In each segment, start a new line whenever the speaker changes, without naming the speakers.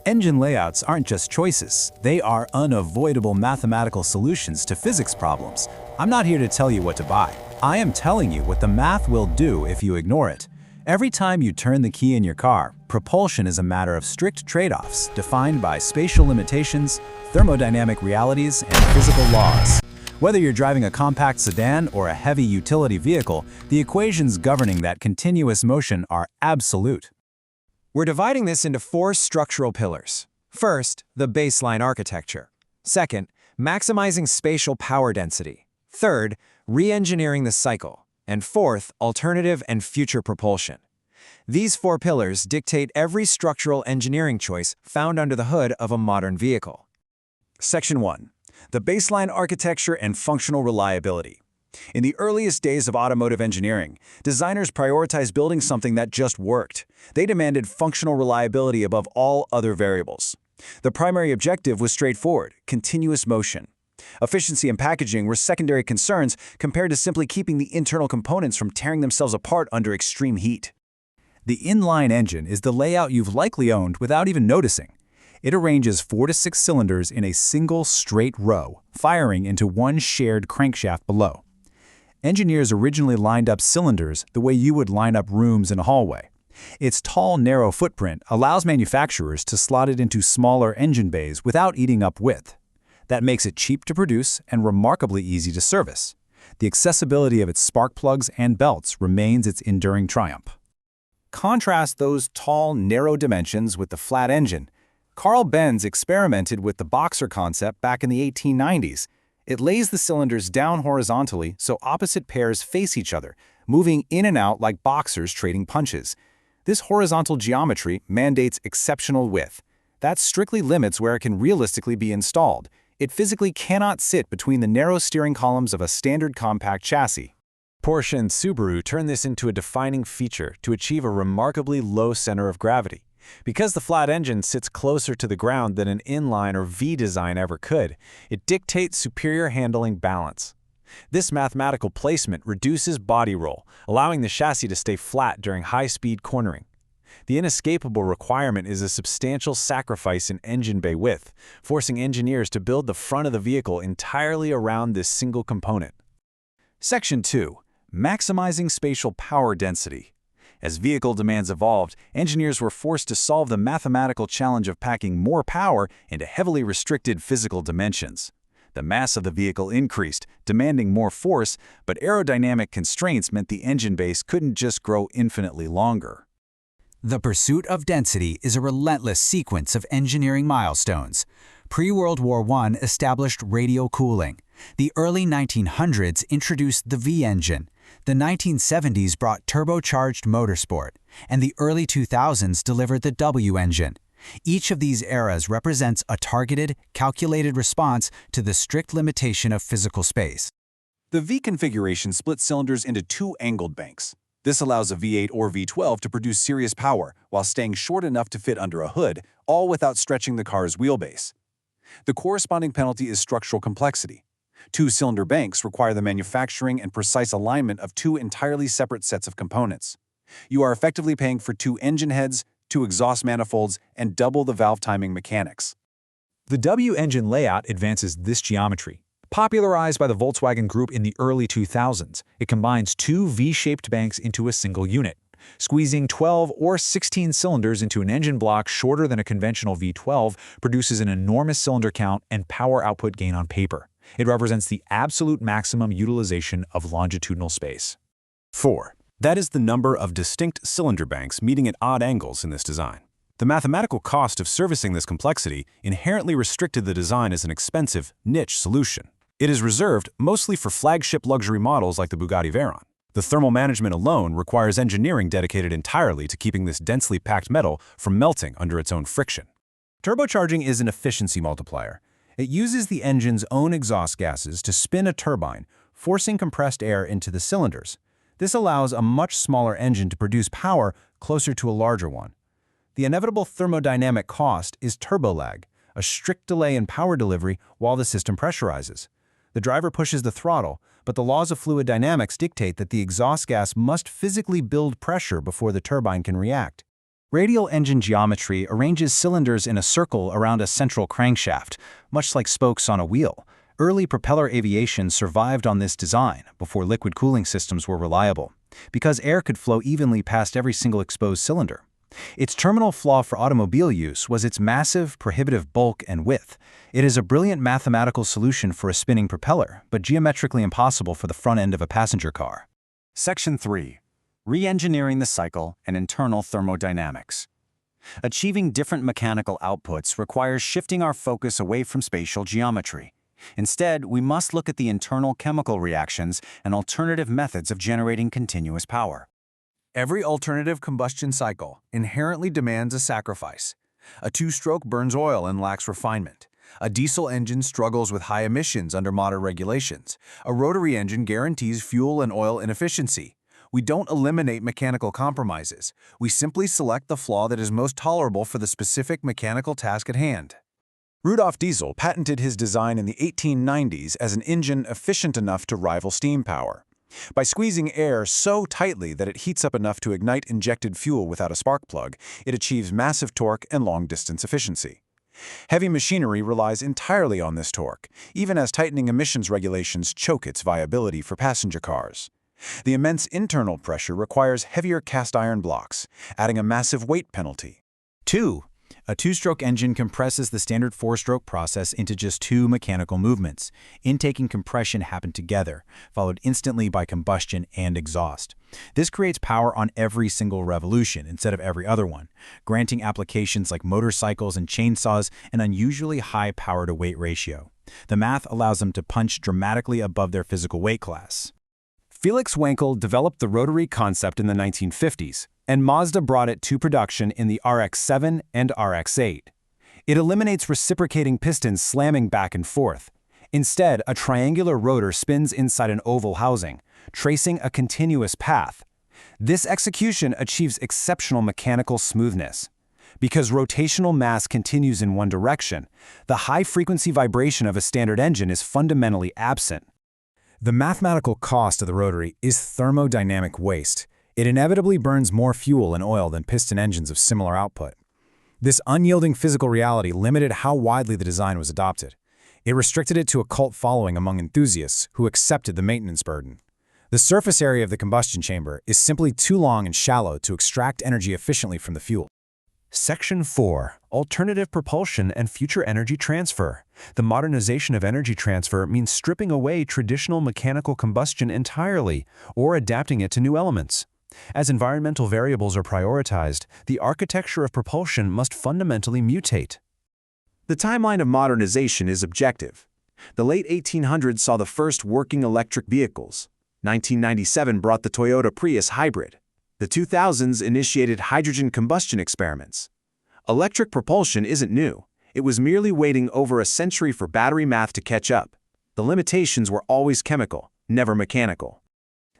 Engine layouts aren't just choices, they are unavoidable mathematical solutions to physics problems. I'm not here to tell you what to buy. I am telling you what the math will do if you ignore it. Every time you turn the key in your car, propulsion is a matter of strict trade-offs defined by spatial limitations, thermodynamic realities, and physical laws. Whether you're driving a compact sedan or a heavy utility vehicle, the equations governing that continuous motion are absolute.
We're dividing this into 4 structural pillars. First, the baseline architecture. Second, maximizing spatial power density. Third, re-engineering the cycle. And fourth, alternative and future propulsion. These 4 pillars dictate every structural engineering choice found under the hood of a modern vehicle.
Section 1. The baseline architecture and functional reliability. In the earliest days of automotive engineering, designers prioritized building something that just worked. They demanded functional reliability above all other variables. The primary objective was straightforward: continuous motion. Efficiency and packaging were secondary concerns compared to simply keeping the internal components from tearing themselves apart under extreme heat. The inline engine is the layout you've likely owned without even noticing. It arranges 4 to 6 cylinders in a single straight row, firing into one shared crankshaft below. Engineers originally lined up cylinders the way you would line up rooms in a hallway. Its tall, narrow footprint allows manufacturers to slot it into smaller engine bays without eating up width. That makes it cheap to produce and remarkably easy to service. The accessibility of its spark plugs and belts remains its enduring triumph. Contrast those tall, narrow dimensions with the flat engine. Carl Benz experimented with the boxer concept back in the 1890s. It lays the cylinders down horizontally so opposite pairs face each other, moving in and out like boxers trading punches. This horizontal geometry mandates exceptional width. That strictly limits where it can realistically be installed. It physically cannot sit between the narrow steering columns of a standard compact chassis. Porsche and Subaru turned this into a defining feature to achieve a remarkably low center of gravity. Because the flat engine sits closer to the ground than an inline or V design ever could, it dictates superior handling balance. This mathematical placement reduces body roll, allowing the chassis to stay flat during high-speed cornering. The inescapable requirement is a substantial sacrifice in engine bay width, forcing engineers to build the front of the vehicle entirely around this single component. Section 2. Maximizing spatial power density. As vehicle demands evolved, engineers were forced to solve the mathematical challenge of packing more power into heavily restricted physical dimensions. The mass of the vehicle increased, demanding more force, but aerodynamic constraints meant the engine base couldn't just grow infinitely longer. The pursuit of density is a relentless sequence of engineering milestones. Pre-World War I established radial cooling. The early 1900s introduced the V-engine. The 1970s brought turbocharged motorsport, and the early 2000s delivered the W-engine. Each of these eras represents a targeted, calculated response to the strict limitation of physical space. The V configuration splits cylinders into 2 angled banks. This allows a V8 or V12 to produce serious power while staying short enough to fit under a hood, all without stretching the car's wheelbase. The corresponding penalty is structural complexity. 2-cylinder banks require the manufacturing and precise alignment of 2 entirely separate sets of components. You are effectively paying for 2 engine heads, 2 exhaust manifolds, and double the valve timing mechanics. The W-engine layout advances this geometry. Popularized by the Volkswagen Group in the early 2000s, it combines 2 V-shaped banks into a single unit. Squeezing 12 or 16 cylinders into an engine block shorter than a conventional V12 produces an enormous cylinder count and power output gain on paper. It represents the absolute maximum utilization of longitudinal space. 4. That is the number of distinct cylinder banks meeting at odd angles in this design. The mathematical cost of servicing this complexity inherently restricted the design as an expensive, niche solution. It is reserved mostly for flagship luxury models like the Bugatti Veyron. The thermal management alone requires engineering dedicated entirely to keeping this densely packed metal from melting under its own friction. Turbocharging is an efficiency multiplier. It uses the engine's own exhaust gases to spin a turbine, forcing compressed air into the cylinders. This allows a much smaller engine to produce power closer to a larger one. The inevitable thermodynamic cost is turbo lag, a strict delay in power delivery while the system pressurizes. The driver pushes the throttle, but the laws of fluid dynamics dictate that the exhaust gas must physically build pressure before the turbine can react. Radial engine geometry arranges cylinders in a circle around a central crankshaft, much like spokes on a wheel. Early propeller aviation survived on this design before liquid cooling systems were reliable, because air could flow evenly past every single exposed cylinder. Its terminal flaw for automobile use was its massive, prohibitive bulk and width. It is a brilliant mathematical solution for a spinning propeller, but geometrically impossible for the front end of a passenger car.
Section 3. Re-engineering the cycle and internal thermodynamics. Achieving different mechanical outputs requires shifting our focus away from spatial geometry. Instead, we must look at the internal chemical reactions and alternative methods of generating continuous power.
Every alternative combustion cycle inherently demands a sacrifice. A two-stroke burns oil and lacks refinement. A diesel engine struggles with high emissions under modern regulations. A rotary engine guarantees fuel and oil inefficiency. We don't eliminate mechanical compromises. We simply select the flaw that is most tolerable for the specific mechanical task at hand.
Rudolf Diesel patented his design in the 1890s as an engine efficient enough to rival steam power. By squeezing air so tightly that it heats up enough to ignite injected fuel without a spark plug, it achieves massive torque and long-distance efficiency. Heavy machinery relies entirely on this torque, even as tightening emissions regulations choke its viability for passenger cars. The immense internal pressure requires heavier cast iron blocks, adding a massive weight penalty. 2. A two-stroke engine compresses the standard four-stroke process into just two mechanical movements. Intake and compression happen together, followed instantly by combustion and exhaust. This creates power on every single revolution instead of every other one, granting applications like motorcycles and chainsaws an unusually high power-to-weight ratio. The math allows them to punch dramatically above their physical weight class. Felix Wankel developed the rotary concept in the 1950s, and Mazda brought it to production in the RX-7 and RX-8. It eliminates reciprocating pistons slamming back and forth. Instead, a triangular rotor spins inside an oval housing, tracing a continuous path. This execution achieves exceptional mechanical smoothness. Because rotational mass continues in one direction, the high-frequency vibration of a standard engine is fundamentally absent. The mathematical cost of the rotary is thermodynamic waste. It inevitably burns more fuel and oil than piston engines of similar output. This unyielding physical reality limited how widely the design was adopted. It restricted it to a cult following among enthusiasts who accepted the maintenance burden. The surface area of the combustion chamber is simply too long and shallow to extract energy efficiently from the fuel.
Section 4. Alternative propulsion and future energy transfer. The modernization of energy transfer means stripping away traditional mechanical combustion entirely or adapting it to new elements. As environmental variables are prioritized, the architecture of propulsion must fundamentally mutate.
The timeline of modernization is objective. The late 1800s saw the first working electric vehicles. 1997 brought the Toyota Prius hybrid. The 2000s initiated hydrogen combustion experiments. Electric propulsion isn't new. It was merely waiting over a century for battery math to catch up. The limitations were always chemical, never mechanical.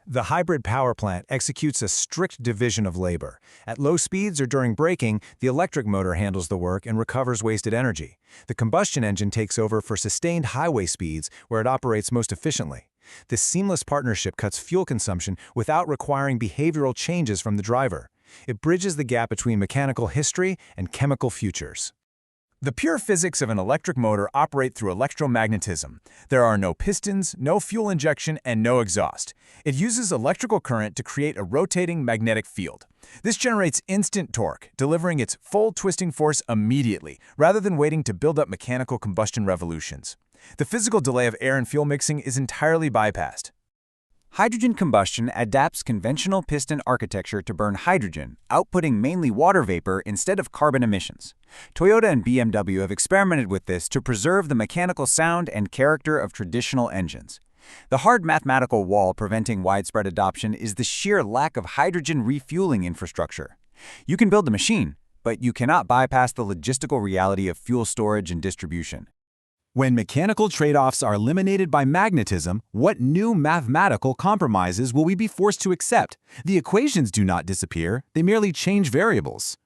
The hybrid power plant executes a strict division of labor. At low speeds or during braking, the electric motor handles the work and recovers wasted energy. The combustion engine takes over for sustained highway speeds where it operates most efficiently. This seamless partnership cuts fuel consumption without requiring behavioral changes from the driver. It bridges the gap between mechanical history and chemical futures. The pure physics of an electric motor operate through electromagnetism. There are no pistons, no fuel injection, and no exhaust. It uses electrical current to create a rotating magnetic field. This generates instant torque, delivering its full twisting force immediately, rather than waiting to build up mechanical combustion revolutions. The physical delay of air and fuel mixing is entirely bypassed.
Hydrogen combustion adapts conventional piston architecture to burn hydrogen, outputting mainly water vapor instead of carbon emissions. Toyota and BMW have experimented with this to preserve the mechanical sound and character of traditional engines. The hard mathematical wall preventing widespread adoption is the sheer lack of hydrogen refueling infrastructure. You can build the machine, but you cannot bypass the logistical reality of fuel storage and distribution. When mechanical trade-offs are eliminated by magnetism, what new mathematical compromises will we be forced to accept? The equations do not disappear, they merely change variables.